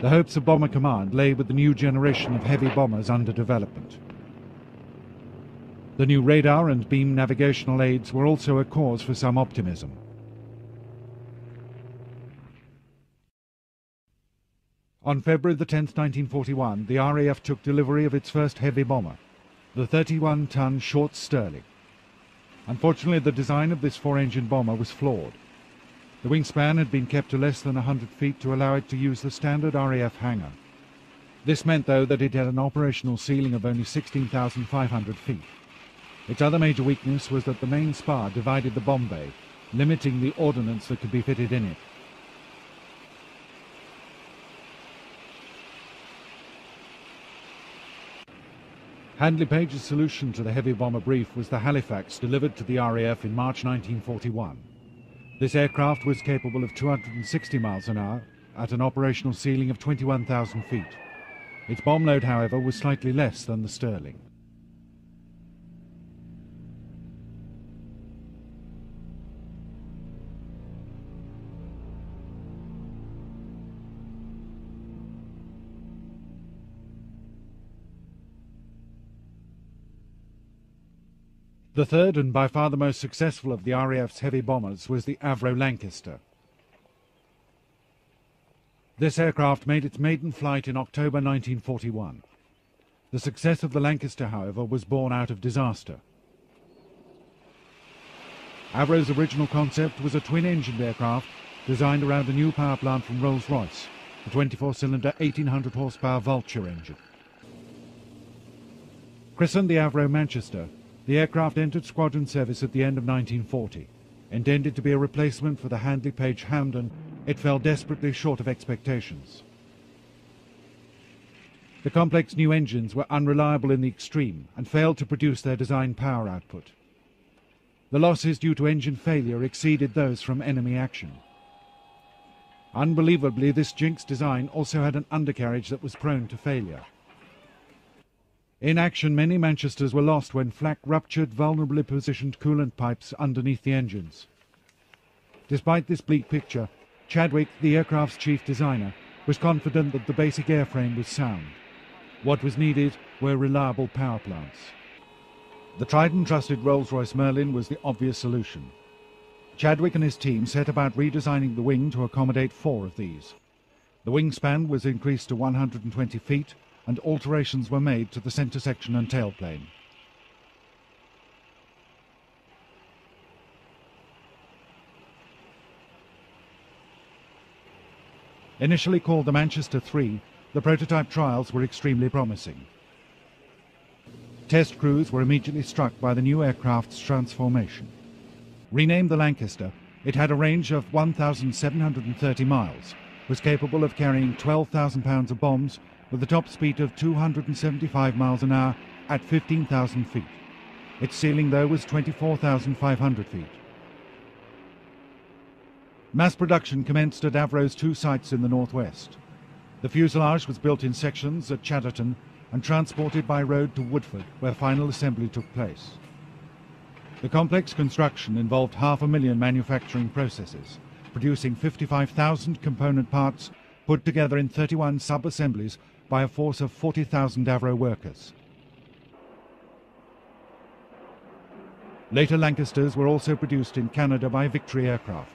The hopes of Bomber Command lay with the new generation of heavy bombers under development. The new radar and beam navigational aids were also a cause for some optimism. On February the 10th, 1941, the RAF took delivery of its first heavy bomber, the 31-ton Short Stirling. Unfortunately, the design of this four-engine bomber was flawed. The wingspan had been kept to less than 100 feet to allow it to use the standard RAF hangar. This meant, though, that it had an operational ceiling of only 16,500 feet. Its other major weakness was that the main spar divided the bomb bay, limiting the ordnance that could be fitted in it. Handley Page's solution to the heavy bomber brief was the Halifax, delivered to the RAF in March 1941. This aircraft was capable of 260 miles an hour at an operational ceiling of 21,000 feet. Its bomb load, however, was slightly less than the Stirling. The third and by far the most successful of the RAF's heavy bombers was the Avro Lancaster. This aircraft made its maiden flight in October 1941. The success of the Lancaster, however, was born out of disaster. Avro's original concept was a twin-engined aircraft designed around a new power plant from Rolls-Royce, the 24-cylinder 1800 horsepower Vulture engine. Christened the Avro Manchester, the aircraft entered squadron service at the end of 1940. Intended to be a replacement for the Handley Page Hamden, it fell desperately short of expectations. The complex new engines were unreliable in the extreme and failed to produce their design power output. The losses due to engine failure exceeded those from enemy action. Unbelievably, this Jinx design also had an undercarriage that was prone to failure. In action, many Manchesters were lost when flak ruptured vulnerably positioned coolant pipes underneath the engines. Despite this bleak picture, Chadwick, the aircraft's chief designer, was confident that the basic airframe was sound. What was needed were reliable power plants. The tried-and-trusted Rolls-Royce Merlin was the obvious solution. Chadwick and his team set about redesigning the wing to accommodate 4 of these. The wingspan was increased to 120 feet, and alterations were made to the centre section and tailplane. Initially called the Manchester 3, the prototype trials were extremely promising. Test crews were immediately struck by the new aircraft's transformation. Renamed the Lancaster, it had a range of 1,730 miles, was capable of carrying 12,000 pounds of bombs, with a top speed of 275 miles an hour at 15,000 feet. Its ceiling, though, was 24,500 feet. Mass production commenced at Avro's 2 sites in the northwest. The fuselage was built in sections at Chadderton and transported by road to Woodford, where final assembly took place. The complex construction involved 500,000 manufacturing processes, producing 55,000 component parts put together in 31 sub-assemblies by a force of 40,000 Avro workers. Later Lancasters were also produced in Canada by Victory Aircraft.